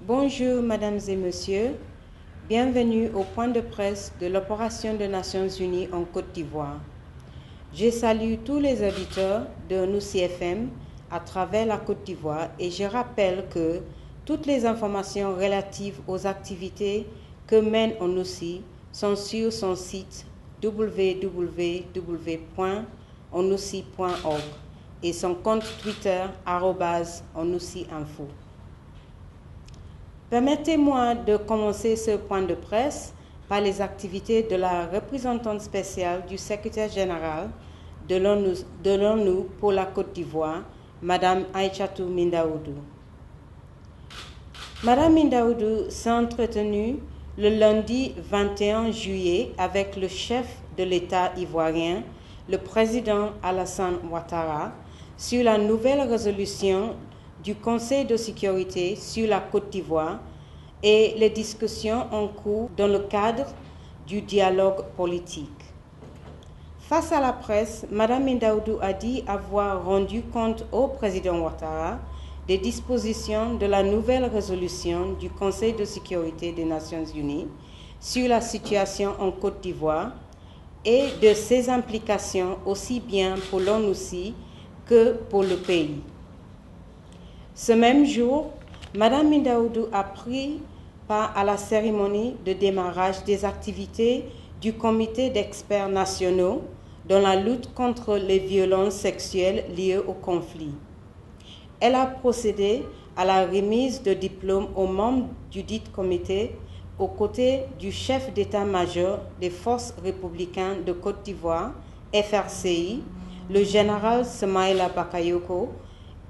Bonjour, mesdames et messieurs. Bienvenue au point de presse de l'opération des Nations Unies en Côte d'Ivoire. Je salue tous les auditeurs de ONUCI FM à travers la Côte d'Ivoire et je rappelle que toutes les informations relatives aux activités que mène ONUCI sont sur son site www.onuci.org et son compte Twitter @onuci-info. Permettez-moi de commencer ce point de presse par les activités de la représentante spéciale du secrétaire général de l'ONU pour la Côte d'Ivoire, Madame Aïchatou Mindaoudou. Madame Mindaoudou s'est entretenue le lundi 21 juillet avec le chef de l'État ivoirien, le président Alassane Ouattara, sur la nouvelle résolution du Conseil de sécurité sur la Côte d'Ivoire et les discussions en cours dans le cadre du dialogue politique. Face à la presse, Mme Mindaoudou a dit avoir rendu compte au président Ouattara des dispositions de la nouvelle résolution du Conseil de sécurité des Nations Unies sur la situation en Côte d'Ivoire et de ses implications aussi bien pour l'ONUCI que pour le pays. Ce même jour, Mme Mindaoudou a pris part à la cérémonie de démarrage des activités du Comité d'experts nationaux dans la lutte contre les violences sexuelles liées au conflit. Elle a procédé à la remise de diplômes aux membres du dit comité aux côtés du chef d'état-major des forces républicaines de Côte d'Ivoire, FRCI, le général Semaïla Bakayoko,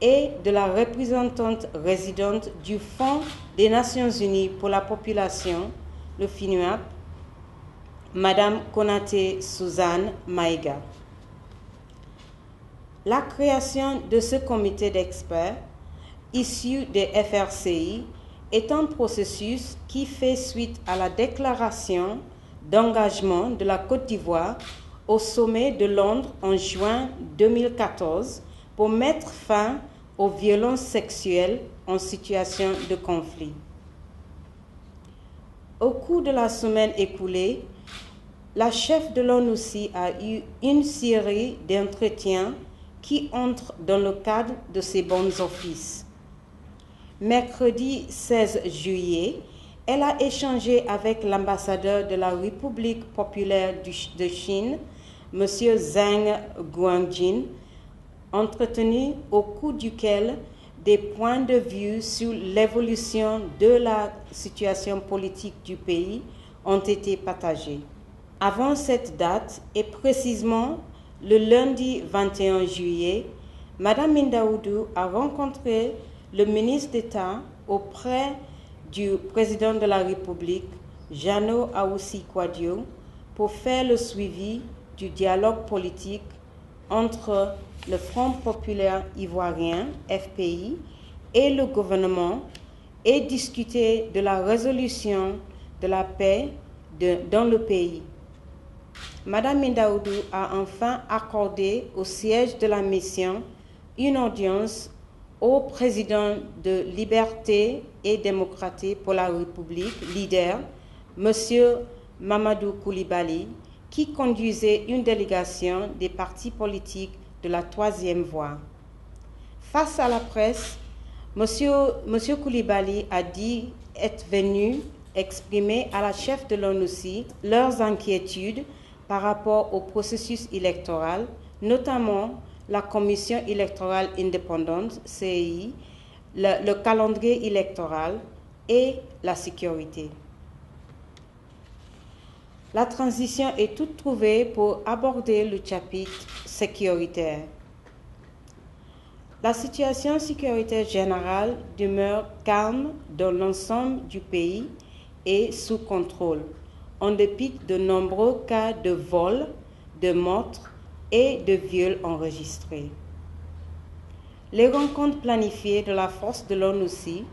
et de la représentante résidente du Fonds des Nations Unies pour la population, le FINUAP, Madame Konaté Suzanne Maïga. La création de ce comité d'experts issu des FRCI est un processus qui fait suite à la déclaration d'engagement de la Côte d'Ivoire au sommet de Londres en juin 2014 pour mettre fin aux violences sexuelles en situation de conflit. Au cours de la semaine écoulée, la chef de l'ONUCI a eu une série d'entretiens qui entrent dans le cadre de ses bons offices. Mercredi 16 juillet, elle a échangé avec l'ambassadeur de la République populaire de Chine, M. Zheng Guangjin, entretenu au cours duquel des points de vue sur l'évolution de la situation politique du pays ont été partagés. Avant cette date, et précisément le lundi 21 juillet, Mme Mindaoudou a rencontré le ministre d'État auprès du président de la République, Jeannot Ahoussy Kouadio, pour faire le suivi du dialogue politique entre le Front populaire ivoirien, FPI, et le gouvernement et discuter de la résolution de la paix dans le pays. Mme Mindaoudou a enfin accordé au siège de la mission une audience au président de Liberté et Démocratie pour la République, leader, M. Mamadou Koulibaly, qui conduisait une délégation des partis politiques de la troisième voie. Face à la presse, M. Koulibaly a dit être venu exprimer à la chef de l'ONUCI leurs inquiétudes par rapport au processus électoral, notamment la Commission électorale indépendante, CEI, le calendrier électoral et la sécurité. La transition est toute trouvée pour aborder le chapitre sécuritaire. La situation sécuritaire générale demeure calme dans l'ensemble du pays et sous contrôle, en dépit de nombreux cas de vols, de meurtres et de viols enregistrés. Les rencontres planifiées de la force de l'ONUCI,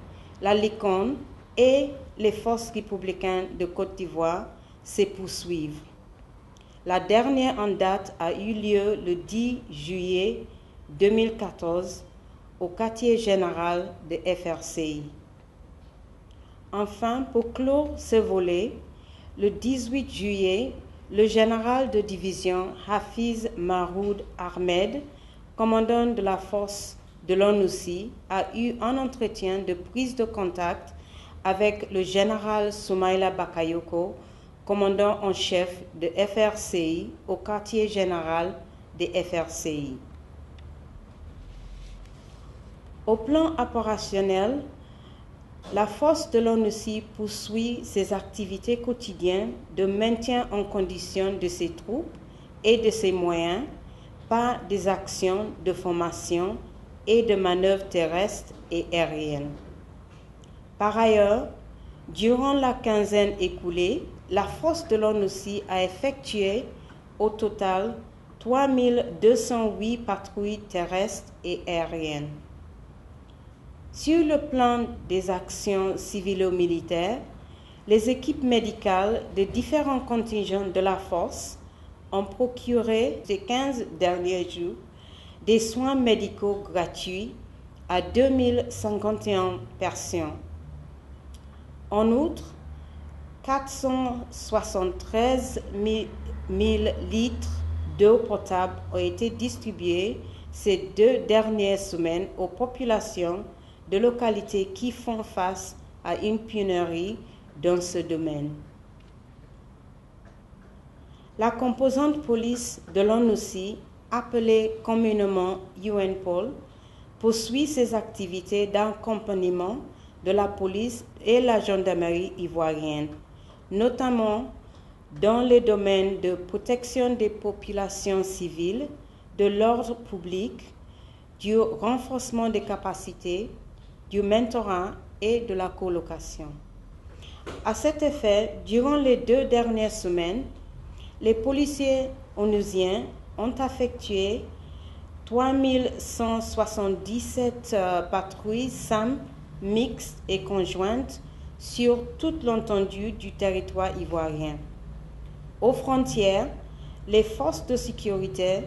la LICON et les forces républicaines de Côte d'Ivoire se poursuivent. La dernière en date a eu lieu le 10 juillet 2014 au quartier général de FRCI. Enfin, pour clore ce volet, le 18 juillet, le général de division Hafiz Maroud Ahmed, commandant de la force de l'ONUCI, a eu un entretien de prise de contact avec le général Soumaïla Bakayoko, commandant en chef de FRCI au quartier général des FRCI. Au plan opérationnel, la force de l'ONUCI poursuit ses activités quotidiennes de maintien en condition de ses troupes et de ses moyens par des actions de formation et de manœuvres terrestres et aériennes. Par ailleurs, durant la quinzaine écoulée, la force de l'ONUCI a effectué au total 3208 patrouilles terrestres et aériennes. Sur le plan des actions civilo-militaires, les équipes médicales de différents contingents de la force ont procuré ces 15 derniers jours des soins médicaux gratuits à 2051 personnes. En outre, 473 000 litres d'eau potable ont été distribués ces 2 dernières semaines aux populations de localités qui font face à une pénurie dans ce domaine. La composante police de l'ONUCI, appelée communément UNPOL, poursuit ses activités d'accompagnement de la police et la gendarmerie ivoirienne, notamment dans les domaines de protection des populations civiles, de l'ordre public, du renforcement des capacités, du mentorat et de la colocation. À cet effet, durant les 2 dernières semaines, les policiers onusiens ont effectué 3177 patrouilles simples, mixtes et conjointes sur toute l'étendue du territoire ivoirien. Aux frontières, les forces de sécurité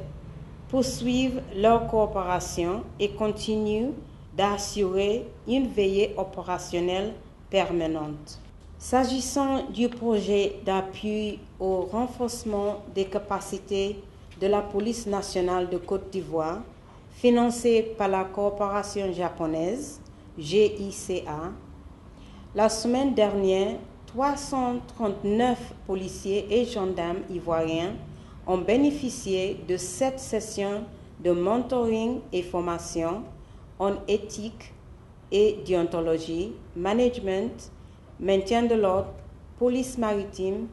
poursuivent leur coopération et continuent d'assurer une veillée opérationnelle permanente. S'agissant du projet d'appui au renforcement des capacités de la police nationale de Côte d'Ivoire, financé par la coopération japonaise, GICA, la semaine dernière, 339 policiers et gendarmes ivoiriens ont bénéficié de 7 sessions de mentoring et formation en éthique et déontologie, management, maintien de l'ordre, police maritime,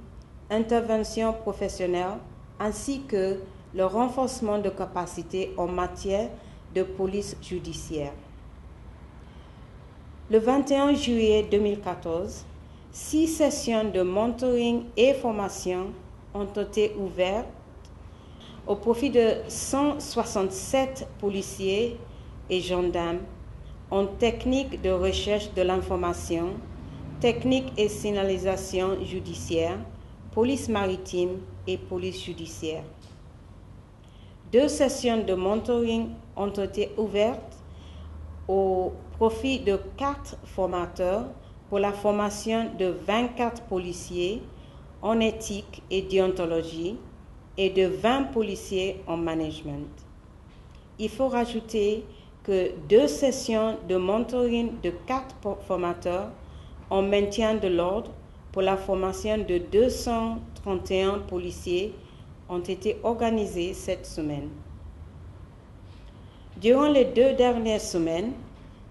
intervention professionnelle, ainsi que le renforcement de capacités en matière de police judiciaire. Le 21 juillet 2014, 6 sessions de mentoring et formation ont été ouvertes au profit de 167 policiers et gendarmes en technique de recherche de l'information, technique et signalisation judiciaire, police maritime et police judiciaire. 2 sessions de mentoring ont été ouvertes au profit de 4 formateurs pour la formation de 24 policiers en éthique et déontologie et de 20 policiers en management. Il faut rajouter que 2 sessions de mentoring de 4 formateurs en maintien de l'ordre pour la formation de 231 policiers ont été organisées cette semaine. Durant les 2 dernières semaines,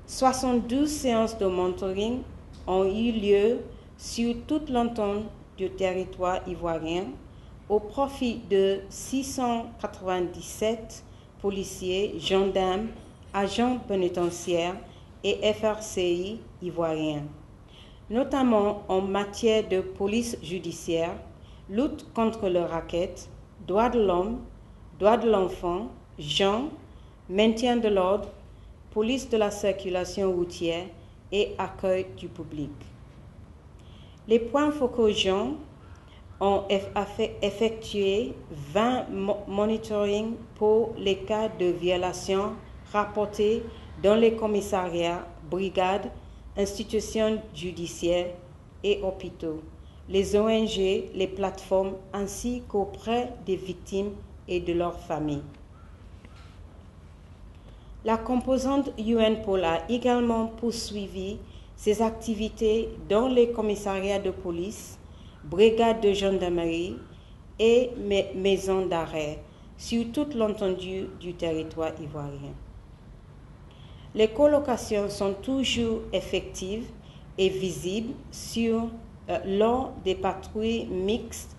72 séances de mentoring ont eu lieu sur toute l'étendue du territoire ivoirien au profit de 697 policiers, gendarmes, agents pénitentiaires et FRCI ivoiriens, notamment en matière de police judiciaire, lutte contre le racket, droits de l'homme, droits de l'enfant, genre, maintien de l'ordre, police de la circulation routière et accueil du public. Les points focaux genre ont effectué 20 monitorings pour les cas de violation rapportés dans les commissariats, brigades, institutions judiciaires et hôpitaux, les ONG, les plateformes, ainsi qu'auprès des victimes et de leurs familles. La composante UNPOL a également poursuivi ses activités dans les commissariats de police, brigades de gendarmerie et maisons d'arrêt sur toute l'étendue du territoire ivoirien. Les colocations sont toujours effectives et visibles lors des patrouilles mixtes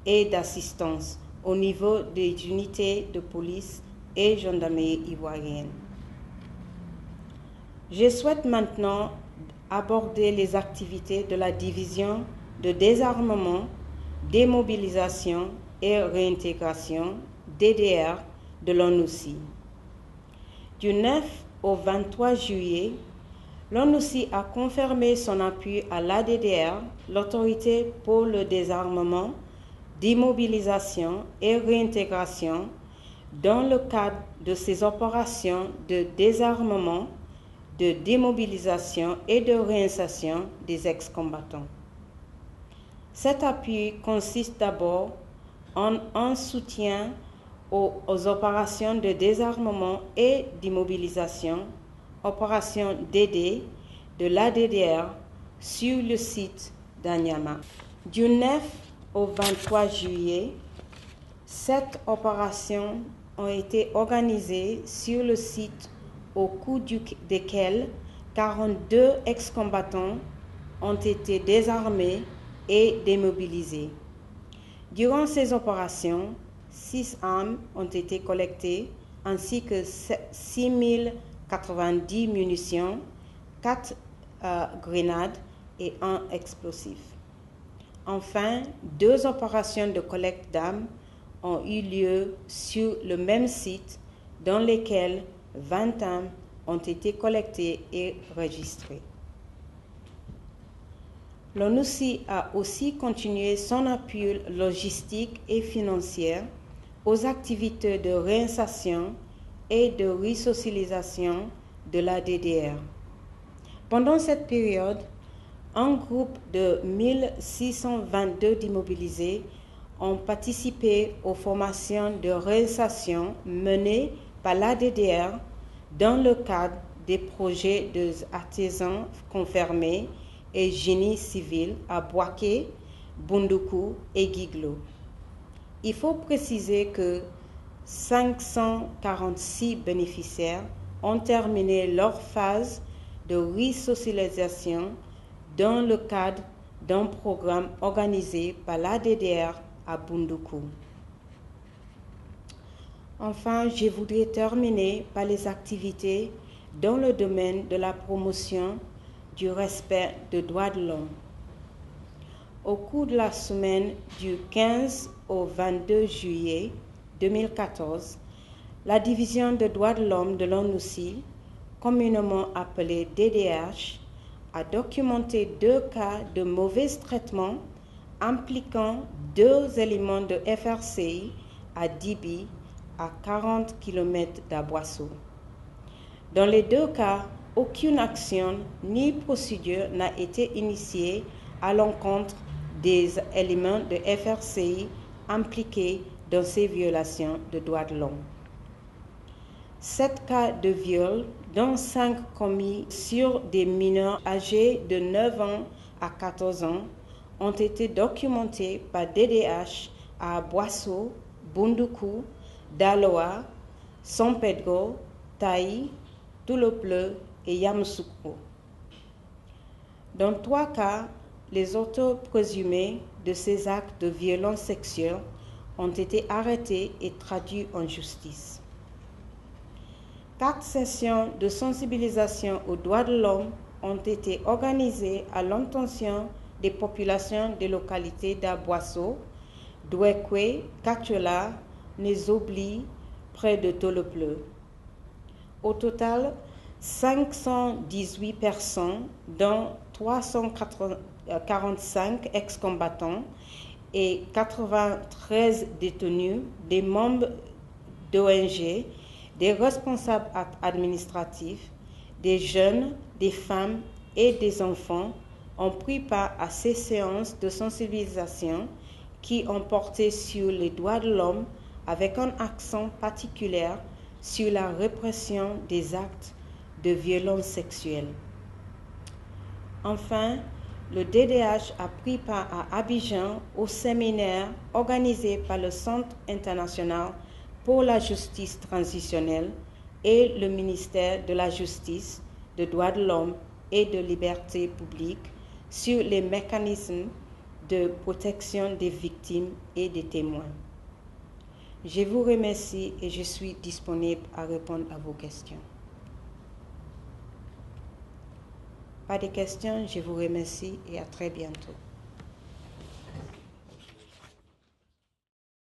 et d'assistance au niveau des unités de police et gendarmerie ivoirienne. Je souhaite maintenant aborder les activités de la division de désarmement, démobilisation et réintégration DDR de l'ONUCI. Du 9 au 23 juillet, l'ONUCI a confirmé son appui à l'ADDR, l'autorité pour le désarmement, démobilisation et réintégration, dans le cadre de ses opérations de désarmement, de démobilisation et de réinsertion des ex-combattants. Cet appui consiste d'abord en un soutien aux opérations de désarmement et d'immobilisation, opération DD de l'ADDR sur le site d'Anyama. Du 9 au 23 juillet, 7 opérations ont été organisées sur le site au cours desquelles 42 ex-combattants ont été désarmés et démobilisés. Durant ces opérations, 6 armes ont été collectées ainsi que 6090 munitions, 4 grenades et 1 explosif. Enfin, 2 opérations de collecte d'armes ont eu lieu sur le même site dans lesquelles 20 armes ont été collectées et registrées. L'ONUCI a aussi continué son appui logistique et financier aux activités de réinsertion et de resocialisation de la DDR. Pendant cette période, un groupe de 1622 démobilisés ont participé aux formations de réinsertion menées par la DDR dans le cadre des projets des artisans confirmés et génie civil à Bouaké, Bunduku et Guiglo. Il faut préciser que 546 bénéficiaires ont terminé leur phase de resocialisation dans le cadre d'un programme organisé par la DDR à Bunduku. Enfin, je voudrais terminer par les activités dans le domaine de la promotion du respect des droits de l'homme. Au cours de la semaine du 15 au 22 juillet 2014, la Division des droits de l'homme de l'ONUCI, communément appelée DDH, a documenté 2 cas de mauvais traitement impliquant 2 éléments de FRCI à Dibi, à 40 km d'Aboisseau. Dans les 2 cas, aucune action ni procédure n'a été initiée à l'encontre des éléments de FRCI impliqués dans ces violations de droits de l'homme. 7 cas de viol, dont 5 commis sur des mineurs âgés de 9 ans à 14 ans, ont été documentés par DDH à Boisseau, Bunduku, Daloa, San Pedro, Taï, Toulopleu et Yamoussoukro. Dans 3 cas, les auteurs présumés de ces actes de violence sexuelle ont été arrêtés et traduits en justice. 4 sessions de sensibilisation aux droits de l'homme ont été organisées à l'intention des populations des localités d'Aboisseau, Douekwe, Kachola, Nézobli, près de Toulopleu. Au total, 518 personnes, dont 345 ex-combattants et 93 détenus, des membres d'ONG, des responsables administratifs, des jeunes, des femmes et des enfants ont pris part à ces séances de sensibilisation qui ont porté sur les droits de l'homme avec un accent particulier sur la répression des actes de violence sexuelle. Enfin, le DDH a pris part à Abidjan au séminaire organisé par le Centre international pour la justice transitionnelle et le ministère de la Justice, des droits de l'homme et de liberté publique sur les mécanismes de protection des victimes et des témoins. Je vous remercie et je suis disponible à répondre à vos questions. Pas de questions, je vous remercie et à très bientôt.